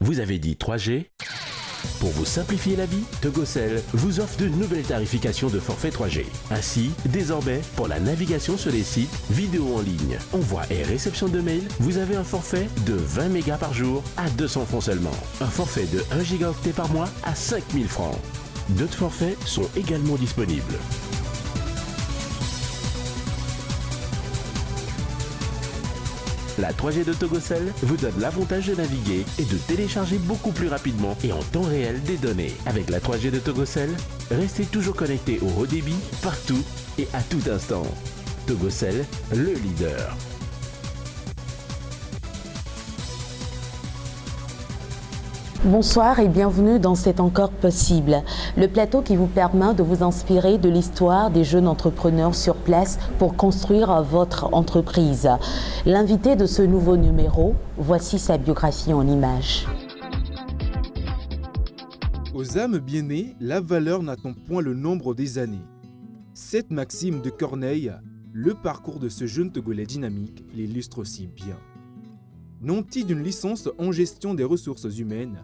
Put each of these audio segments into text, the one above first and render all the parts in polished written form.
Vous avez dit 3G? Pour vous simplifier la vie, Togocel vous offre de nouvelles tarifications de forfait 3G. Ainsi, désormais, pour la navigation sur les sites, vidéos en ligne, envoi et réception de mails, vous avez un forfait de 20 mégas par jour à 200 francs seulement. Un forfait de 1 gigaoctet par mois à 5000 francs. D'autres forfaits sont également disponibles. La 3G de Togocel vous donne l'avantage de naviguer et de télécharger beaucoup plus rapidement et en temps réel des données. Avec la 3G de Togocel, restez toujours connecté au haut débit, partout et à tout instant. Togocel, le leader. Bonsoir et bienvenue dans C'est encore possible, le plateau qui vous permet de vous inspirer de l'histoire des jeunes entrepreneurs sur place pour construire votre entreprise. L'invité de ce nouveau numéro, voici sa biographie en images. Aux âmes bien nées, la valeur n'attend point le nombre des années. Cette maxime de Corneille, le parcours de ce jeune Togolais dynamique l'illustre si bien. Nanti d'une licence en gestion des ressources humaines,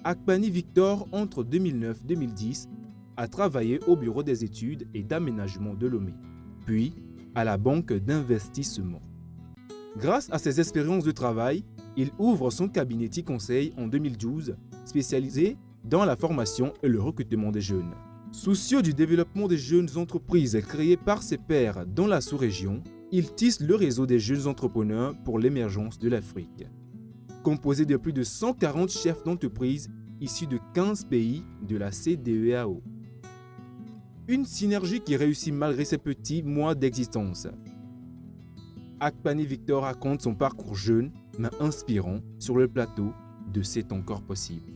Akpani Victor, entre 2009-2010, a travaillé au bureau des études et d'aménagement de Lomé, puis à la banque d'investissement. Grâce à ses expériences de travail, il ouvre son cabinet conseil en 2012, spécialisé dans la formation et le recrutement des jeunes. Soucieux du développement des jeunes entreprises créées par ses pairs dans la sous-région, il tisse le réseau des jeunes entrepreneurs pour l'émergence de l'Afrique. Composé de plus de 140 chefs d'entreprise issus de 15 pays de la CEDEAO. Une synergie qui réussit malgré ses petits mois d'existence. Akpani Victor raconte son parcours jeune mais inspirant sur le plateau de C'est encore possible.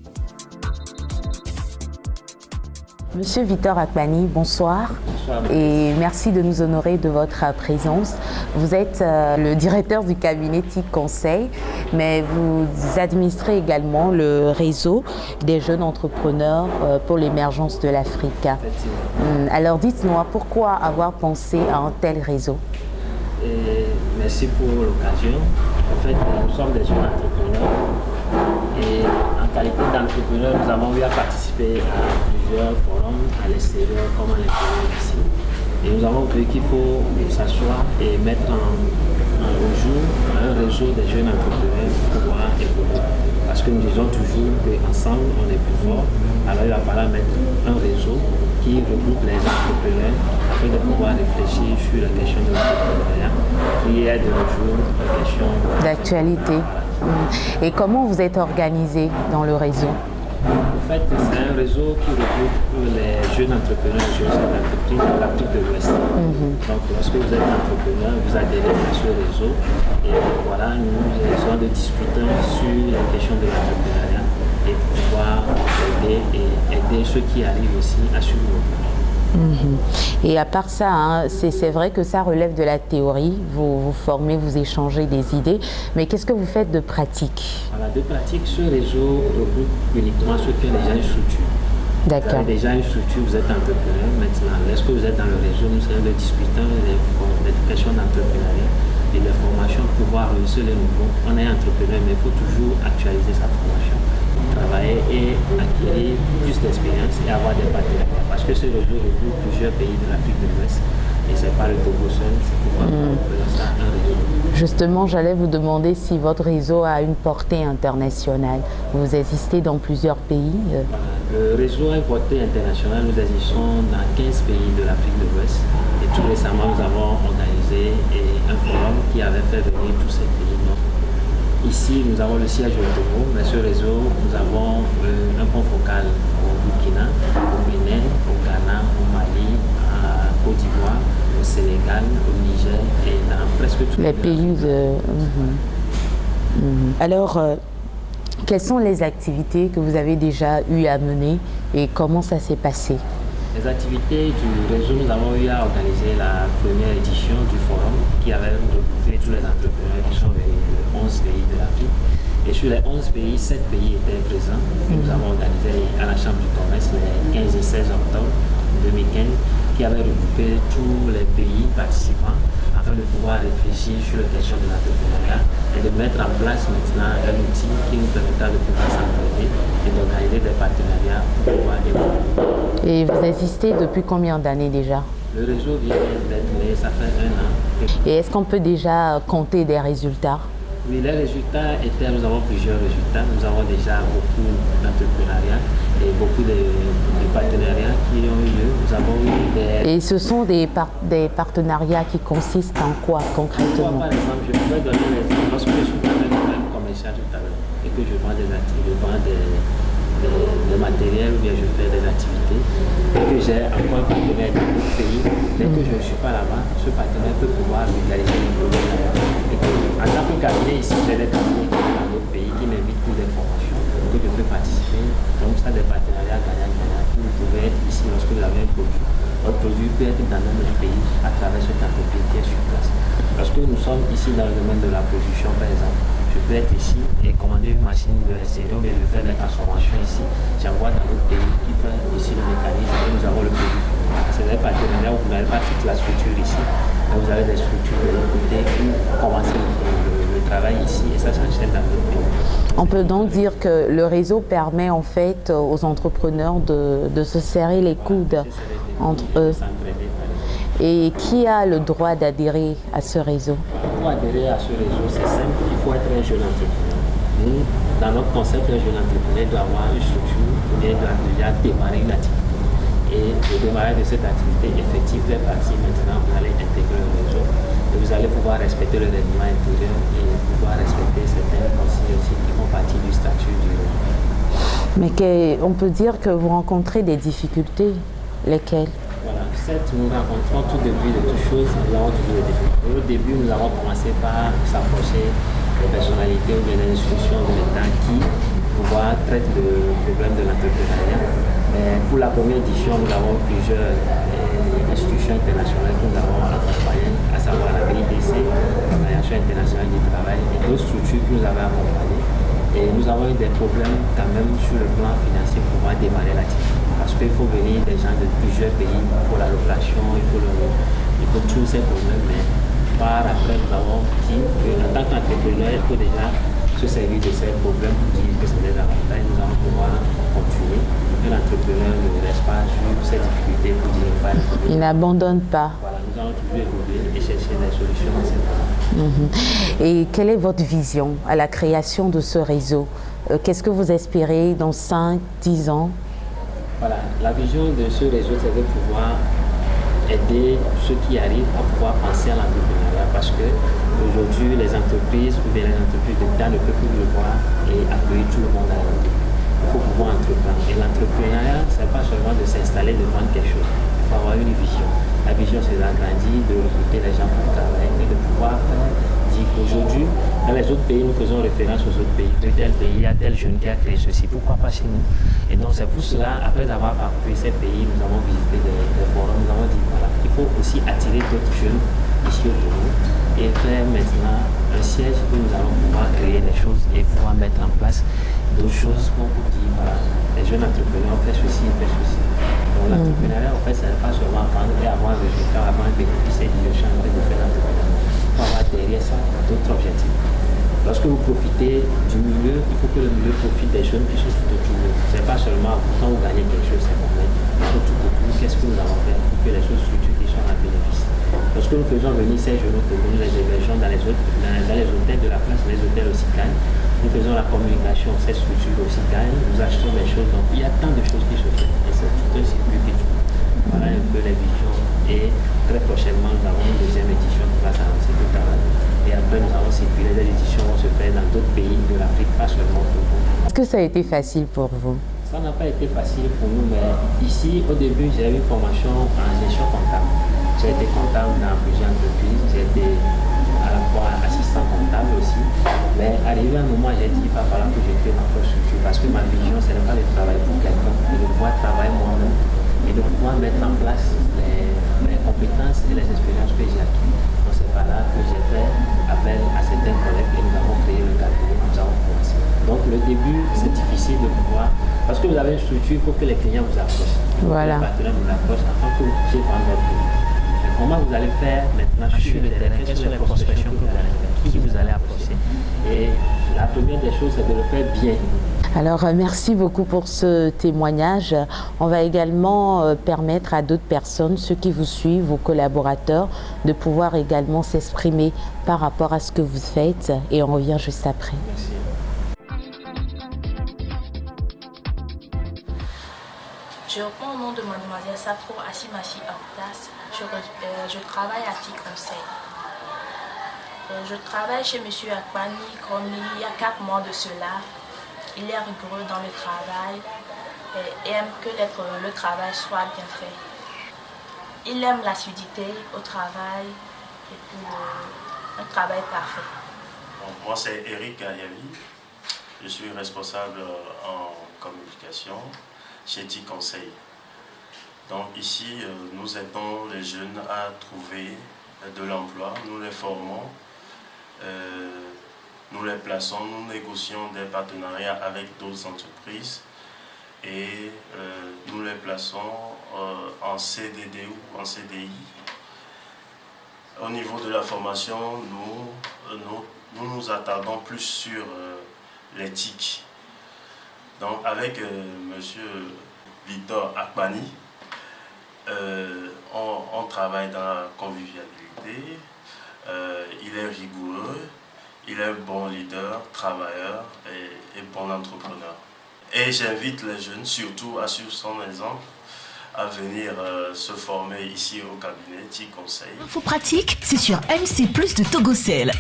Monsieur Victor Akpani, bonsoir. Bonsoir. Et merci de nous honorer de votre présence. Vous êtes le directeur du cabinet TIC Conseil, mais vous administrez également le réseau des jeunes entrepreneurs pour l'émergence de l'Afrique. Alors dites-moi, pourquoi avoir pensé à un tel réseau? Merci pour l'occasion. En fait, nous sommes des jeunes entrepreneurs et en qualité d'entrepreneur, nous avons eu à participer à plusieurs forums à l'extérieur comme à l'intérieur ici. Et nous avons cru qu'il faut s'asseoir et mettre au jour un réseau des jeunes entrepreneurs pour pouvoir évoluer. Parce que nous disons toujours qu'ensemble, on est plus fort. Alors il va falloir mettre un réseau qui regroupe les entrepreneurs afin de pouvoir réfléchir sur la question de l'entrepreneuriat, qui est de nos jours une question d'actualité. Et comment vous êtes organisé dans le réseau? En fait, c'est un réseau qui regroupe les jeunes entrepreneurs et jeunes entreprises de l'Afrique de l'Ouest. Donc, lorsque vous êtes entrepreneur, vous adhérez à ce réseau et voilà, nous essayons de discuter sur les questions de l'entrepreneuriat et pouvoir aider ceux qui arrivent aussi à suivre. Et à part ça, hein, c'est vrai que ça relève de la théorie, vous formez, vous échangez des idées, mais qu'est-ce que vous faites de pratique? Voilà, de pratique, ce réseau regroupe uniquement ceux qui ont déjà une structure. D'accord. Vous avez déjà une structure, vous êtes entrepreneur maintenant. Lorsque vous êtes dans le réseau, nous serons discutants des questions d'entrepreneuriat et de formation pour pouvoir réussir les nouveaux. On est entrepreneur, mais il faut toujours actualiser sa formation, travailler et acquérir plus d'expérience et avoir des partenariats. Parce que ce réseau regroupe plusieurs pays de l'Afrique de l'Ouest et c'est pas le Togo seul, c'est pourquoi on peut lancer un réseau. Justement, j'allais vous demander si votre réseau a une portée internationale. Vous existez dans plusieurs pays. Le réseau a une portée internationale. Nous existons dans 15 pays de l'Afrique de l'Ouest. Et tout récemment, nous avons organisé un forum qui avait fait venir tous ces pays. Ici, nous avons le siège au Togo, mais ce réseau, nous avons un point focal au Burkina, au Bénin, au Ghana, au Mali, à Côte d'Ivoire, au Sénégal, au Niger et dans presque tous les pays de... Alors, quelles sont les activités que vous avez déjà eu à mener et comment ça s'est passé? Les activités du réseau, nous avons eu à organiser la première édition du forum qui avait regroupé tous les entrepreneurs qui sont venus de 11 pays de l'Afrique. Et sur les 11 pays, 7 pays étaient présents. Nous avons organisé à la Chambre du commerce les 15 et 16 octobre 2015 qui avait regroupé tous les pays participants afin de pouvoir réfléchir sur les questions de l'entrepreneuriat et de mettre en place maintenant un outil qui nous permettra de pouvoir s'entraider et d'organiser des partenariats pour pouvoir évoluer. Et vous existez depuis combien d'années déjà? Le réseau vient d'être né, ça fait 1 an. Et est-ce qu'on peut déjà compter des résultats? Oui, les résultats étaient, nous avons plusieurs résultats. Nous avons déjà beaucoup d'entrepreneuriat et beaucoup de partenariats qui ont eu lieu. Nous avons eu des... Et ce sont des partenariats qui consistent en quoi concrètement? Par exemple, je pourrais donner l'exemple lorsque je suis dans le domaine commercial tout à l'heure et que je vends des matériels ou bien je fais des activités et que j'ai encore un partenaire dans d'autres pays, dès que je ne suis pas là-bas, ce partenaire peut pouvoir vulgariser les produits là-bas. Et que, en tant que cabinet ici, j'ai des cabinets qui sont dans d'autres pays qui m'invitent pour des formations, que je peux participer. Donc ça, des partenariats gagnant-gagnant. Vous pouvez être ici lorsque vous avez un produit. Votre produit peut être dans un autre pays à travers cette entreprise qui est sur place. Lorsque nous sommes ici dans le domaine de la production, par exemple, je peux être ici et commander une machine de l'extérieur, mais je fais des transformations ici. J'envoie dans d'autres pays qui fait ici le mécanisme et nous avons le produit. C'est des partenariats où vous n'avez pas toute la structure ici, mais vous avez des structures de l'autre côté pour commencer le travail ici et ça s'enchaîne dans d'autres pays. On peut donc dire que le réseau permet en fait aux entrepreneurs de se serrer les coudes entre eux. Et qui a le droit d'adhérer à ce réseau? Pour adhérer à ce réseau, c'est simple, il faut être un jeune entrepreneur. Nous, dans notre concept, un jeune entrepreneur doit avoir une structure, ou bien doit déjà démarrer une activité. Et le démarrage de cette activité effective fait partie maintenant, vous allez intégrer le réseau et vous allez pouvoir respecter le règlement intérieur et pouvoir respecter certaines consignes aussi qui font partie du statut du réseau. Mais on peut dire que vous rencontrez des difficultés, lesquelles? Voilà, certes, nous rencontrons tout début de toutes choses, nous avons toujours des difficultés. Au début, nous avons commencé par s'approcher des personnalités ou des institutions de l'État qui traitent le problème de l'entrepreneuriat. Mais pour la première édition, nous avons plusieurs institutions internationales que nous avons accompagnées, à savoir la BIDC, l'Organisation internationale du travail et d'autres structures que nous avons accompagnées. Et nous avons eu des problèmes quand même sur le plan financier pour pouvoir démarrer l'activité. Parce qu'il faut venir des gens de plusieurs pays, il faut la location, il faut tous ces problèmes. Mais par après, nous avons dit qu'en tant qu'entrepreneur, il faut déjà se servir de ces problèmes pour dire que c'est des avantages. Nous allons pouvoir continuer. Un entrepreneur ne reste pas sur ces difficultés pour dire pas. Il n'abandonne pas. Voilà, nous allons toujours évoluer et chercher des solutions à ces problèmes. Et quelle est votre vision à la création de ce réseau? Qu'est-ce que vous espérez dans 5, 10 ans? Voilà, la vision de ce réseau, c'est de pouvoir aider ceux qui arrivent à pouvoir penser à l'entrepreneuriat parce que aujourd'hui, les entreprises ou bien les entreprises d'État ne peuvent plus le voir et accueillir tout le monde à l'entreprise. Il faut pouvoir entreprendre. Et l'entrepreneuriat, ce n'est pas seulement de s'installer, de vendre quelque chose. Il faut avoir une vision. La vision, c'est d'agrandir, de recruter les gens pour travailler et de pouvoir dire qu'aujourd'hui, dans les autres pays, nous faisons référence aux autres pays. De tel pays, il y a tel jeune qui a créé ceci, pourquoi pas chez nous? Et donc c'est pour cela, après avoir parcouru ces pays, nous avons visité des forums, nous avons dit voilà, il faut aussi attirer d'autres jeunes ici au Togo et faire maintenant un siège où nous allons pouvoir créer des choses et pouvoir mettre en place d'autres choses pour dire voilà, les jeunes entrepreneurs font ceci, font ceci. Donc l'entrepreneuriat, en fait, ce n'est pas seulement vendre et avoir un résultat, avoir un bénéfice et dire je suis en train de faire l'entrepreneuriat. Il faut avoir derrière ça d'autres objectifs. Lorsque vous profitez du milieu, il faut que le milieu profite des jeunes qui sont tout autour. Ce n'est pas seulement quand vous gagnez quelque chose, c'est bon, mais il faut tout autour. Qu'est-ce que nous allons faire pour que les choses structurent qui sont à bénéfice? Lorsque nous faisons venir ces jeunes autour, nous les hébergeons dans les hôtels de la place, les hôtels aussi gagnent. Nous faisons la communication, ces structures aussi gagnent. Nous achetons des choses. Donc il y a tant de choses qui se font. Et c'est tout un circuit qui tourne. Voilà un peu les visions. Et très prochainement, nous avons une deuxième édition qui va s'annoncer tout à l'heure. Et après, nous allons circuler. Les éditions vont se faire dans d'autres pays de l'Afrique, pas seulement au Togo. Est-ce que ça a été facile pour vous? Ça n'a pas été facile pour nous, mais ici, au début, j'ai eu une formation en gestion comptable. J'ai été comptable dans plusieurs entreprises. J'ai été à la fois assistant comptable aussi. Mais arrivé à un moment, j'ai dit, il va falloir que je crée ma propre structure. Parce que ma vision, ce n'est pas de travailler pour quelqu'un, mais de pouvoir travailler moi-même et de pouvoir mettre en place les compétences et les expériences que j'ai acquises. Donc c'est par là que j'ai fait appel à certains collègues et nous avons créé le cabinet, nous avons commencé. Donc le début, c'est difficile de pouvoir, parce que vous avez une structure, il faut que les clients vous approchent. Voilà. Les partenaires vous approchent afin que vous puissiez vendre votre produit. On comment vous allez faire maintenant sur le terrain, quelles sont les prospections que vous allez faire, qui vous allez approcher. Et la première des choses, c'est de le faire bien. Alors, merci beaucoup pour ce témoignage. On va également permettre à d'autres personnes, ceux qui vous suivent, vos collaborateurs, de pouvoir également s'exprimer par rapport à ce que vous faites. Et on revient juste après. Merci. Je reprends au nom de mademoiselle Sapro Asimasi en place. Je travaille à TIC Conseil. Je travaille chez M. Akbani comme il y a 4 mois de cela. Il est rigoureux dans le travail et aime que le travail soit bien fait. Il aime l'assiduité au travail et puis un travail parfait. Bon, moi c'est Eric Ayali, je suis responsable en communication chez TIC Conseil. Donc ici, nous aidons les jeunes à trouver de l'emploi, nous les formons. Nous les plaçons, nous négocions des partenariats avec d'autres entreprises et nous les plaçons en CDD ou en CDI. Au niveau de la formation, nous nous attardons plus sur l'éthique. Donc avec M. Victor Akbani, on travaille dans la convivialité, il est rigoureux. Il est un bon leader, travailleur et bon entrepreneur. Et j'invite les jeunes, surtout à suivre son exemple, à venir se former ici au cabinet TIC Conseil. Info pratique, c'est sur MC+ de Togocel.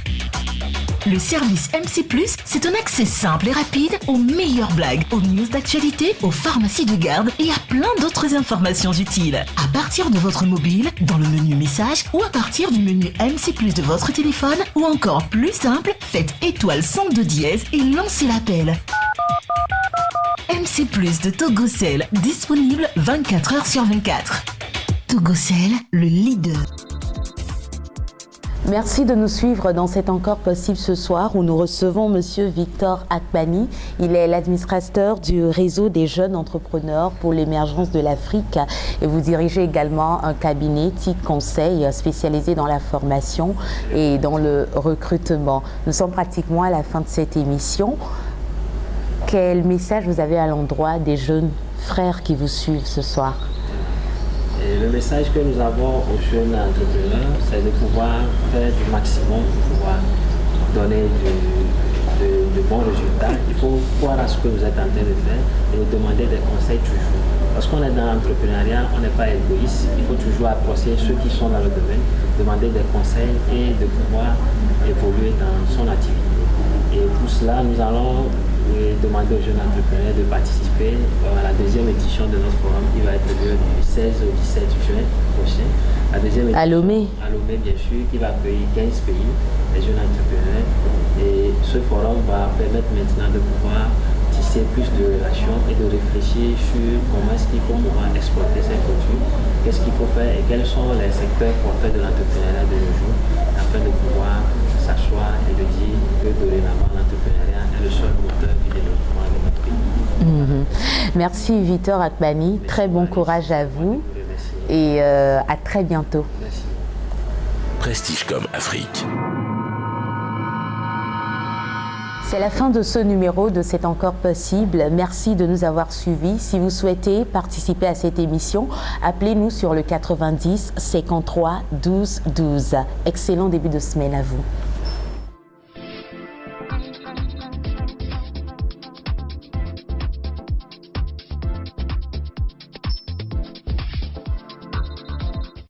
Le service MC+, c'est un accès simple et rapide aux meilleures blagues, aux news d'actualité, aux pharmacies de garde et à plein d'autres informations utiles. À partir de votre mobile, dans le menu message ou à partir du menu MC+ de votre téléphone ou encore plus simple, faites étoile 102 dièse et lancez l'appel. MC+ de Togocel, disponible 24 h sur 24. Togocel, le leader. Merci de nous suivre dans C'est encore possible ce soir où nous recevons Monsieur Victor Akbani. Il est l'administrateur du réseau des jeunes entrepreneurs pour l'émergence de l'Afrique et vous dirigez également un cabinet TIC Conseil spécialisé dans la formation et dans le recrutement. Nous sommes pratiquement à la fin de cette émission. Quel message vous avez à l'endroit des jeunes frères qui vous suivent ce soir? Et le message que nous avons aux jeunes entrepreneurs, c'est de pouvoir faire du maximum pour pouvoir donner de bons résultats. Il faut voir à ce que vous êtes en train de faire et nous demander des conseils toujours. Parce qu'on est dans l'entrepreneuriat, on n'est pas égoïste. Il faut toujours approcher ceux qui sont dans le domaine, demander des conseils et de pouvoir évoluer dans son activité. Et pour cela, nous allons demander aux jeunes entrepreneurs de participer à la deuxième édition de notre forum qui va être lieu du 16 au 17 juin prochain. La deuxième édition à Lomé, bien sûr, qui va accueillir 15 pays, les jeunes entrepreneurs. Et ce forum va permettre maintenant de pouvoir tisser plus de relations et de réfléchir sur comment est-ce qu'il faut pouvoir exploiter ces produits, qu'est-ce qu'il faut faire et quels sont les secteurs porteurs de l'entrepreneuriat de nos jours, afin de pouvoir s'asseoir et de dire que dorénavant l'entrepreneuriat est le seul moteur du développement de notre pays. Merci Victor Akbani, très bon courage à vous et à très bientôt. Merci. Prestigecom Afrique. C'est la fin de ce numéro de C'est encore possible. Merci de nous avoir suivis. Si vous souhaitez participer à cette émission, appelez-nous sur le 90 53 12 12. Excellent début de semaine à vous.